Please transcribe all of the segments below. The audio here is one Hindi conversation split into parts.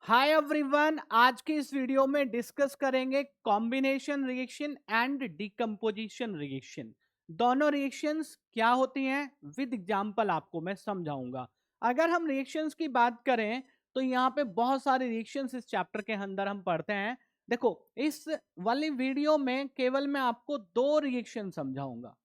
हाय एवरीवन, आज की इस वीडियो में डिस्कस करेंगे combination reaction and decomposition reaction. दोनों रिएक्शंस क्या होती हैं विद एग्जांपल आपको मैं समझाऊंगा। अगर हम रिएक्शंस की बात करें तो यहाँ पे बहुत सारे रिएक्शंस इस चैप्टर के अंदर हम पढ़ते हैं। देखो, इस वाली वीडियो में केवल मैं आपको दो रिएक्शन समझाऊंगा,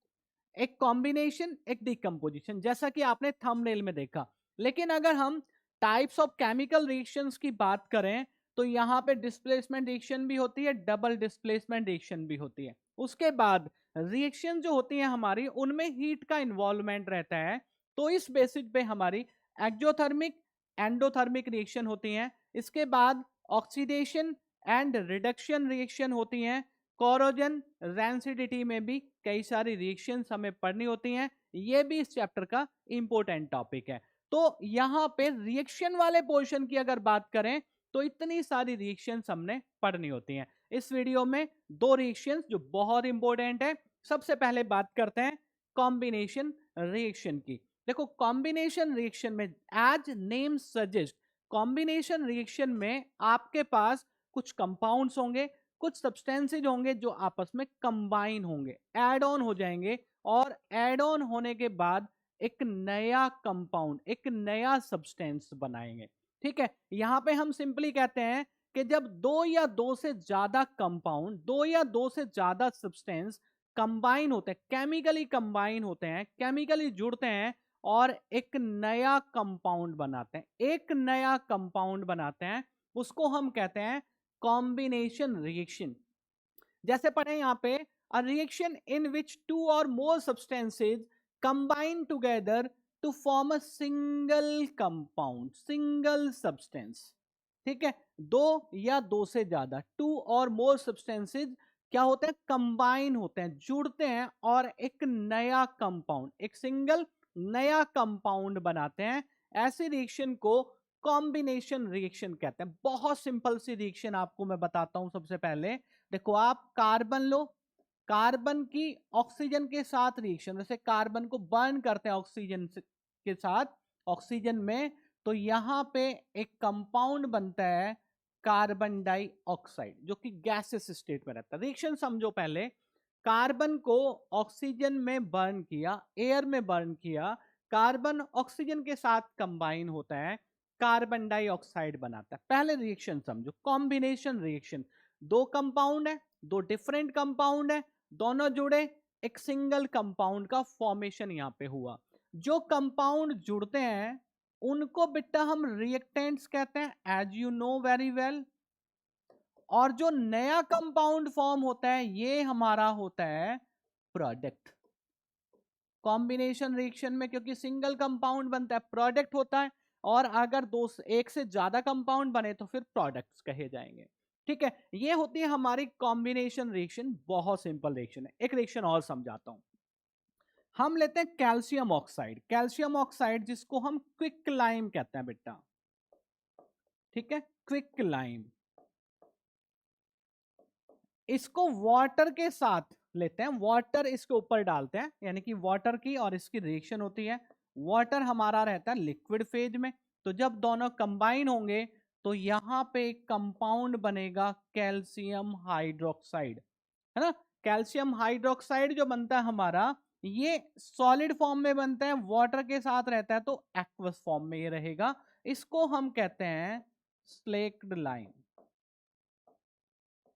एक कॉम्बिनेशन एक डिकम्पोजिशन, जैसा कि आपने थंबनेल में देखा। लेकिन अगर हम टाइप्स ऑफ केमिकल रिएक्शंस की बात करें तो यहाँ पे डिस्प्लेसमेंट रिएक्शन भी होती है, डबल डिस्प्लेसमेंट रिएक्शन भी होती है। उसके बाद रिएक्शन जो होती है हमारी, उनमें हीट का इन्वॉल्वमेंट रहता है। तो इस बेसिस पे हमारी एक्जोथर्मिक एंडोथर्मिक रिएक्शन होती हैं। इसके बाद ऑक्सीडेशन एंड रिडक्शन रिएक्शन होती हैं। कोरोजन रैंसिडिटी में भी कई सारी रिएक्शंस हमें पढ़नी होती हैं। ये भी इस चैप्टर का इंपॉर्टेंट टॉपिक है। तो यहाँ पे रिएक्शन वाले पोर्शन की अगर बात करें तो इतनी सारी रिएक्शंस हमने पढ़नी होती हैं। इस वीडियो में दो रिएक्शंस जो बहुत इंपॉर्टेंट है। सबसे पहले बात करते हैं कॉम्बिनेशन रिएक्शन की। देखो, कॉम्बिनेशन रिएक्शन में as name suggest, combination reaction में आपके पास कुछ कंपाउंड्स होंगे, कुछ सब्सटेंसेज होंगे जो आपस में कंबाइन होंगे, ऐड ऑन हो जाएंगे, और ऐड ऑन होने के बाद एक नया कंपाउंड, एक नया सब्सटेंस बनाएंगे। ठीक है, यहां पे हम सिंपली कहते हैं कि जब दो या दो से ज्यादा कंपाउंड, दो या दो से ज्यादा सब्सटेंस कंबाइन होते हैं, केमिकली कंबाइन होते हैं, केमिकली जुड़ते हैं और एक नया कंपाउंड बनाते हैं, एक नया कंपाउंड बनाते हैं, उसको हम कहते हैं कॉम्बिनेशन रिएक्शन। जैसे पढ़े यहां पे, अ रिएक्शन इन विच टू और more substances combine together to form a single compound, single substance. ठीक है, दो या दो से ज्यादा, टू और मोर सब्सटेंसेज क्या होते हैं, कंबाइन होते हैं, जुड़ते हैं और एक नया कंपाउंड, एक सिंगल नया कंपाउंड बनाते हैं। ऐसी रिएक्शन को कॉम्बिनेशन रिएक्शन कहते हैं। बहुत सिंपल सी रिएक्शन आपको मैं बताता हूं। सबसे पहले देखो, आप कार्बन लो, कार्बन की ऑक्सीजन के साथ रिएक्शन, जैसे कार्बन को बर्न करते हैं ऑक्सीजन के साथ, ऑक्सीजन में, तो यहां पे एक कंपाउंड बनता है कार्बन डाइऑक्साइड, जो कि गैसेस स्टेट में रहता है। रिएक्शन समझो, पहले कार्बन को ऑक्सीजन में बर्न किया, एयर में बर्न किया, कार्बन ऑक्सीजन के साथ कंबाइन होता है, कार्बन डाइऑक्साइड बनाता है। पहले रिएक्शन समझो, कॉम्बिनेशन रिएक्शन। दो कंपाउंड है, दो डिफरेंट कंपाउंड है, दोनों जुड़े, एक सिंगल कंपाउंड का फॉर्मेशन यहां पे हुआ। जो कंपाउंड जुड़ते हैं उनको बेटा हम रिएक्टेंट्स कहते हैं, as you know very well. और जो नया कंपाउंड फॉर्म होता है ये हमारा होता है प्रोडक्ट। कॉम्बिनेशन रिएक्शन में क्योंकि सिंगल कंपाउंड बनता है, प्रोडक्ट होता है, और अगर दो एक से ज्यादा कंपाउंड बने तो फिर प्रोडक्ट्स कहे जाएंगे। ठीक है, ये होती है हमारी कॉम्बिनेशन रिएक्शन। बहुत सिंपल रिएक्शन है। एक रिएक्शन और समझाता हूं। हम लेते हैं कैल्शियम ऑक्साइड, कैल्शियम ऑक्साइड जिसको हम क्विक लाइम कहते हैं बेटा। ठीक है, क्विक लाइम, इसको वाटर के साथ लेते हैं, वाटर इसके ऊपर डालते हैं, यानी कि वाटर की और इसकी रिएक्शन होती है। वाटर हमारा रहता है लिक्विड फेज में, तो जब दोनों कंबाइन होंगे तो यहां पे एक कंपाउंड बनेगा कैल्शियम हाइड्रोक्साइड, है ना। कैल्शियम हाइड्रोक्साइड जो बनता है हमारा, ये सॉलिड फॉर्म में बनता है, वाटर के साथ रहता है तो एक्वस फॉर्म में ये रहेगा। इसको हम कहते हैं स्लेक्ड लाइम।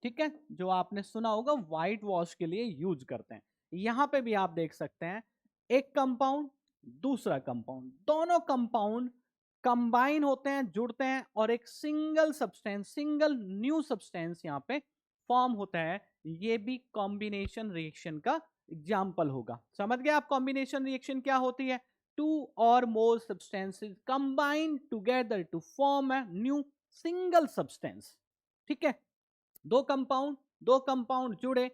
ठीक है, जो आपने सुना होगा व्हाइट वॉश के लिए यूज करते हैं। यहां पे भी आप देख सकते हैं, एक कंपाउंड, दूसरा कंपाउंड, दोनों कंपाउंड कंबाइन होते हैं, जुड़ते हैं, और एक single substance, single new substance यहां पे फॉर्म होता है। ये भी कॉम्बिनेशन रिएक्शन का एग्जाम्पल होगा। समझ गए आप कॉम्बिनेशन रिएक्शन क्या होती है? टू और more substances combine together to form a new single substance. ठीक है, दो कंपाउंड जुड़े,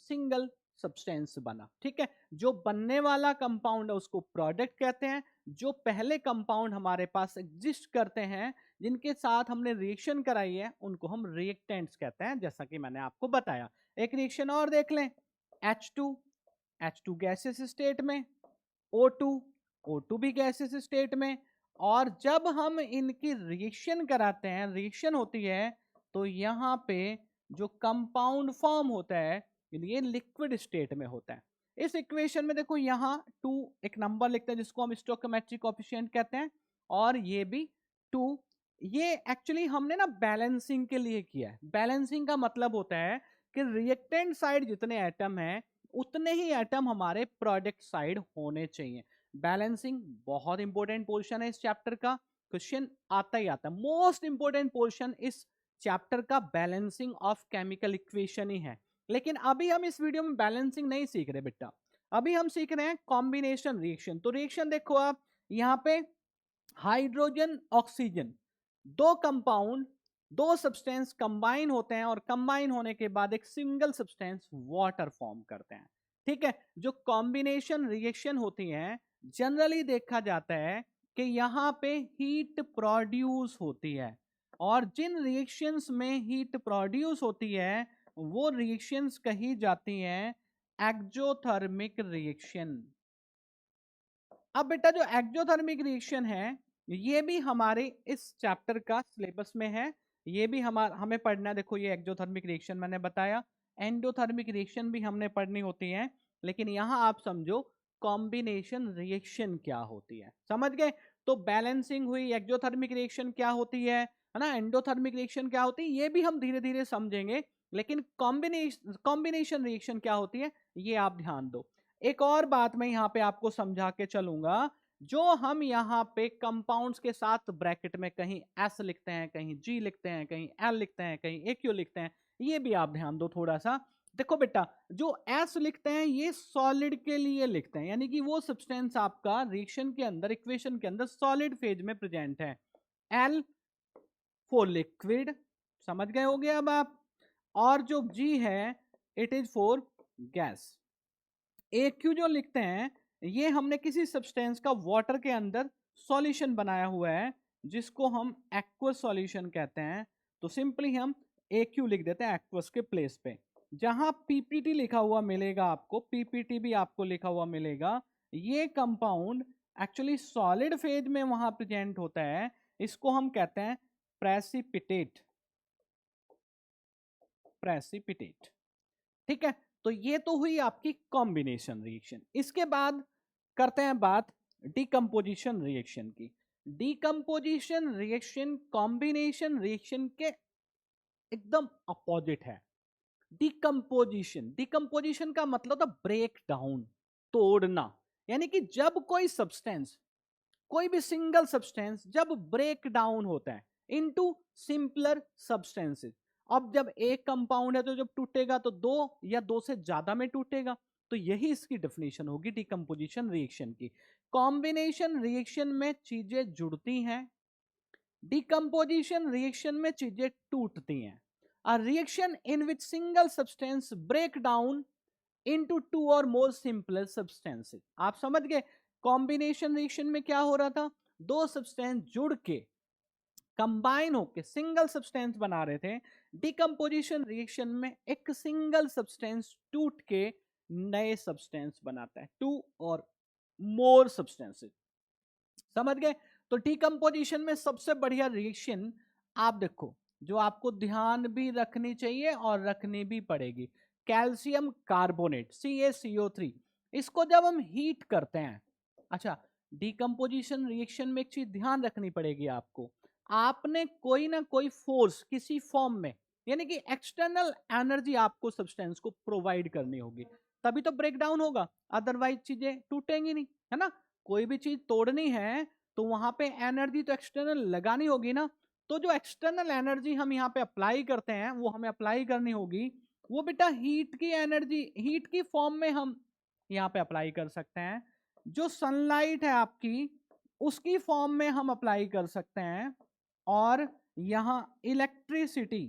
सिंगल सब्सटेंस बना। ठीक है, जो बनने वाला कंपाउंड है उसको प्रोडक्ट कहते हैं। जो पहले कंपाउंड हमारे पास एग्जिस्ट करते हैं, जिनके साथ हमने रिएक्शन कराई है, उनको हम रिएक्टेंट्स कहते हैं, जैसा कि मैंने आपको बताया। एक रिएक्शन और देख लें, H2, H2 गैसेस स्टेट में, O2, O2 भी गैसेस स्टेट में, और जब हम इनकी रिएक्शन कराते हैं, रिएक्शन होती है, तो यहाँ पे जो कंपाउंड फॉर्म होता है ये लिक्विड स्टेट में होता है। इस इक्वेशन में देखो यहाँ 2 एक नंबर लिखते हैं जिसको हम स्टोइकोमेट्रिक कोएफिशिएंट कहते हैं, और ये भी 2। ये एक्चुअली हमने ना बैलेंसिंग के लिए किया है। बैलेंसिंग का मतलब होता है कि रिएक्टेंट साइड जितने एटम हैं उतने ही एटम हमारे प्रोडक्ट साइड होने चाहिए। बैलेंसिंग बहुत इंपॉर्टेंट पोर्शन है इस चैप्टर का, क्वेश्चन आता ही आता है। मोस्ट इंपॉर्टेंट पोर्शन इस चैप्टर का बैलेंसिंग ऑफ केमिकल इक्वेशन ही है। लेकिन अभी हम इस वीडियो में बैलेंसिंग नहीं सीख रहे बेटा, अभी हम सीख रहे हैं कॉम्बिनेशन रिएक्शन। तो रिएक्शन देखो आप, यहाँ पे हाइड्रोजन ऑक्सीजन, दो कंपाउंड, दो सब्सटेंस कंबाइन होते हैं और कंबाइन होने के बाद एक सिंगल सब्सटेंस वाटर फॉर्म करते हैं। ठीक है, जो कॉम्बिनेशन रिएक्शन होती है जनरली देखा जाता है कि यहाँ पे हीट प्रोड्यूस होती है, और जिन रिएक्शंस में हीट प्रोड्यूस होती है वो रिएक्शंस कही जाती हैं एक्जोथर्मिक रिएक्शन। अब बेटा जो एक्जोथर्मिक रिएक्शन है ये भी हमारे इस चैप्टर का सिलेबस में है, ये भी हमें पढ़ना है। देखो ये एक्जोथर्मिक रिएक्शन मैंने बताया, एंडोथर्मिक रिएक्शन भी हमने पढ़नी होती है, लेकिन यहाँ आप समझो कॉम्बिनेशन रिएक्शन क्या होती है, समझ गए। तो बैलेंसिंग हुई, एक्जोथर्मिक रिएक्शन क्या होती है ना, एंडोथर्मिक रिएक्शन क्या होती है, ये भी हम धीरे धीरे समझेंगे। लेकिन कॉम्बिनेशन रिएक्शन क्या होती है ये आप ध्यान दो। एक और बात मैं यहाँ पे आपको समझा के चलूंगा, जो हम यहाँ पे कंपाउंड्स के साथ ब्रैकेट में कहीं एस लिखते हैं, कहीं जी लिखते हैं, कहीं एल लिखते हैं, कहीं एक्यू लिखते हैं, ये भी आप ध्यान दो थोड़ा सा। देखो बेटा जो एस लिखते हैं ये सॉलिड के लिए लिखते हैं, यानी कि वो सब्सटेंस आपका रिएक्शन के अंदर, इक्वेशन के अंदर सॉलिड फेज में प्रेजेंट है। एल फॉर लिक्विड, समझ गए हो गया अब आप। और जो जी है it is for gas. AQ जो लिखते हैं ये हमने किसी सब्सटेंस का वाटर के अंदर सॉल्यूशन बनाया हुआ है जिसको हम एक्वस सॉल्यूशन कहते हैं, तो सिंपली हम AQ लिख देते हैं एक्वस के प्लेस पे। जहां PPT लिखा हुआ मिलेगा आपको, PPT भी आपको लिखा हुआ मिलेगा, ये कंपाउंड एक्चुअली सॉलिड फेज में वहां प्रेजेंट होता है, इसको हम कहते हैं प्रेसिपिटेट। प्रेसिपिटेट, ठीक है। तो ये तो हुई आपकी कॉम्बिनेशन रिएक्शन। इसके बाद करते हैं बात डिकम्पोजिशन रिएक्शन की। डिकम्पोजिशन रिएक्शन कॉम्बिनेशन रिएक्शन के एकदम अपोजिट है। डिकम्पोजिशन, डिकम्पोजिशन का मतलब होता ब्रेक डाउन, तोड़ना। यानी कि जब कोई सब्सटेंस, कोई भी सिंगल सब्सटेंस जब ब्रेक डाउन होता है इनटू सिंपलर सब्सटेंसेस। अब जब एक कंपाउंड है तो जब टूटेगा तो दो या दो से ज्यादा में टूटेगा, तो यही इसकी डेफिनेशन होगी डिकम्पोजिशन रिएक्शन की। कॉम्बिनेशन रिएक्शन में चीजें जुड़ती हैं, डिकम्पोजिशन रिएक्शन में चीजें टूटती हैं। A reaction in which single substance break down into two और मोर सिंपलर सब्सटेंसेस। आप समझ गए कॉम्बिनेशन रिएक्शन में क्या हो रहा था, दो सब्सटेंस जुड़ के कंबाइन होके सिंगल सब्सटेंस बना रहे थे। डिकम्पोजिशन रिएक्शन में एक सिंगल सब्सटेंस टूट के नए सब्सटेंस बनाता है, टू और मोर सब्सटेंसेस, समझ गए। तो डिकम्पोजिशन में सबसे बढ़िया रिएक्शन आप देखो जो आपको ध्यान भी रखनी चाहिए और रखनी भी पड़ेगी, कैल्शियम कार्बोनेट CaCO3। इसको जब हम हीट करते हैं, अच्छा डिकम्पोजिशन रिएक्शन में एक चीज ध्यान रखनी पड़ेगी आपको, आपने कोई ना कोई फोर्स किसी फॉर्म में, यानी कि एक्सटर्नल एनर्जी आपको सब्सटेंस को प्रोवाइड करनी होगी, तभी तो ब्रेक डाउन होगा, अदरवाइज चीजें टूटेंगी नहीं, है ना। कोई भी चीज तोड़नी है तो वहां पे एनर्जी तो एक्सटर्नल लगानी होगी ना। तो जो एक्सटर्नल एनर्जी हम यहाँ पे अप्लाई करते हैं वो हमें अप्लाई करनी होगी, वो बेटा हीट की एनर्जी, हीट की फॉर्म में हम यहाँ पे अप्लाई कर सकते हैं। जो सनलाइट है आपकी उसकी फॉर्म में हम अप्लाई कर सकते हैं, और यहाँ इलेक्ट्रिसिटी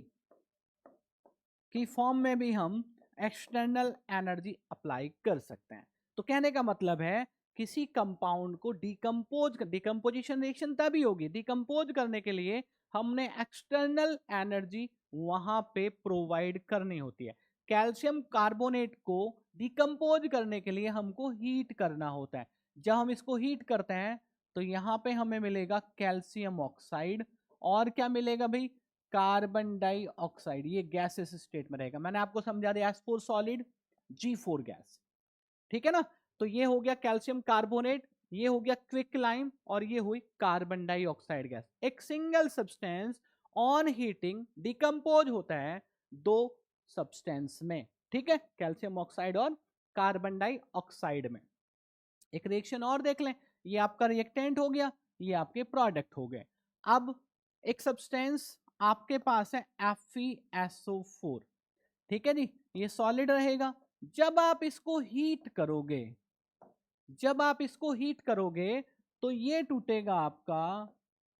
की फॉर्म में भी हम एक्सटर्नल एनर्जी अप्लाई कर सकते हैं। तो कहने का मतलब है किसी कंपाउंड को डिकम्पोजिशन रिएक्शन तभी होगी, डिकम्पोज करने के लिए हमने एक्सटर्नल एनर्जी वहां पे प्रोवाइड करनी होती है। कैल्शियम कार्बोनेट को डिकम्पोज करने के लिए हमको हीट करना होता है। जब हम इसको हीट करते हैं तो यहाँ पे हमें मिलेगा कैल्शियम ऑक्साइड, और क्या मिलेगा भाई, कार्बन डाइऑक्साइड। ये गैसेस स्टेट में रहेगा। मैंने आपको समझा दिया S4 सॉलिड, G4 गैस, ठीक है ना। तो ये हो गया कैल्शियम कार्बोनेट, ये हो गया क्विक लाइम, और ये हुई कार्बन डाइऑक्साइड गैस। एक single substance on heating decompose होता है दो सब्सटेंस में, ठीक है, कैल्शियम ऑक्साइड और कार्बन डाइऑक्साइड में। एक रिएक्शन और देख लें, ये आपका रिएक्टेंट हो गया, ये आपके प्रोडक्ट हो गए। अब एक सब्सटेंस आपके पास है FeSO4, ठीक है जी, ये सॉलिड रहेगा। जब आप इसको हीट करोगे, जब आप इसको हीट करोगे तो ये टूटेगा आपका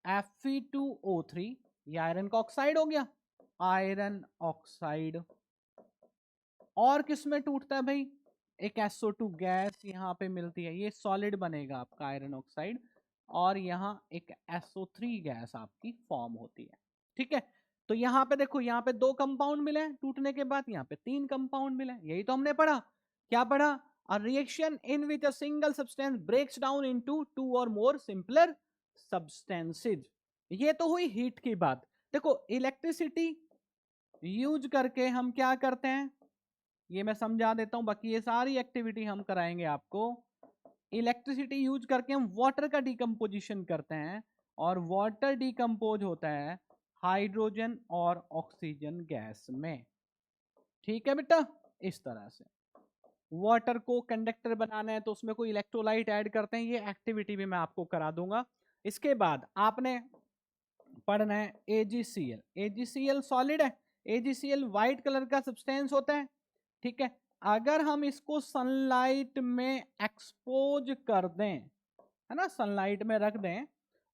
Fe2O3, ये आयरन का ऑक्साइड हो गया, आयरन ऑक्साइड। और किसमें टूटता है भाई, एक SO2 गैस यहाँ पे मिलती है, ये सॉलिड बनेगा आपका आयरन ऑक्साइड, और यहाँ एक SO3 गैस आपकी फॉर्म होती है, ठीक है। तो यहाँ पे देखो, यहाँ पे 2 कंपाउंड मिले हैं टूटने के बाद, यहाँ पे 3 कंपाउंड मिले हैं। यही तो हमने पढ़ा। क्या पढ़ा, a reaction in which a single substance breaks down into 2 और मोर सिंपलर सब्सटेंसेज। ये तो हुई हीट की बात। देखो इलेक्ट्रिसिटी यूज करके हम क्या करते हैं, ये मैं समझा देता हूं, बाकी ये सारी एक्टिविटी हम कराएंगे आपको। इलेक्ट्रिसिटी यूज करके हम वाटर का डिकम्पोजिशन करते हैं, और वाटर डिकम्पोज होता है हाइड्रोजन और ऑक्सीजन गैस में, ठीक है बेटा। इस तरह से वाटर को कंडक्टर बनाना है तो उसमें कोई इलेक्ट्रोलाइट ऐड करते हैं, ये एक्टिविटी भी मैं आपको करा दूंगा। इसके बाद आपने पढ़ना है AgCl। AgCl सॉलिड है, AgCl व्हाइट कलर का सब्सटेंस होता है, ठीक है। अगर हम इसको सनलाइट में एक्सपोज कर दें, है ना, सनलाइट में रख दें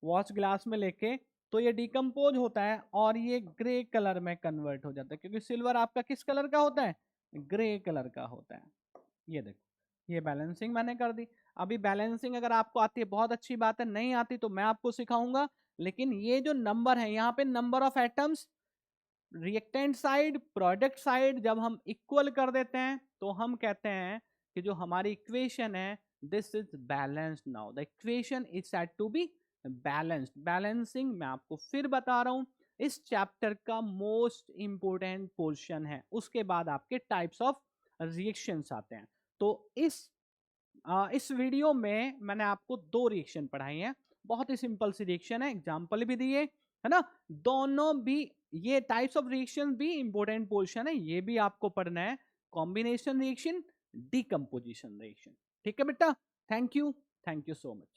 वॉच ग्लास में लेके, तो ये डिकम्पोज होता है और ये ग्रे कलर में कन्वर्ट हो जाता है, क्योंकि सिल्वर आपका किस कलर का होता है, ग्रे कलर का होता है। ये देखो, ये बैलेंसिंग मैंने कर दी। अभी बैलेंसिंग अगर आपको आती है बहुत अच्छी बात है, नहीं आती तो मैं आपको सिखाऊंगा। लेकिन ये जो नंबर है यहाँ पे, number of atoms reactant side product side जब हम इक्वल कर देते हैं तो हम कहते हैं कि जो हमारी इक्वेशन है, this is balanced. Now the equation is said to be balanced. Balancing मैं आपको फिर बता रहा हूं, इस चैप्टर का मोस्ट इंपोर्टेंट पोर्शन है। उसके बाद आपके टाइप्स ऑफ रिएक्शंस आते हैं। तो इस वीडियो में मैंने आपको 2 रिएक्शन पढ़ाई हैं, बहुत ही सिंपल सी रिएक्शन है, एग्जाम्पल भी दिए, है ना। दोनों भी ये टाइप्स ऑफ रिएक्शन भी इंपॉर्टेंट पोर्शन है, ये भी आपको पढ़ना है। कॉम्बिनेशन रिएक्शन, डीकंपोजिशन रिएक्शन, ठीक है बेटा। Thank you so much.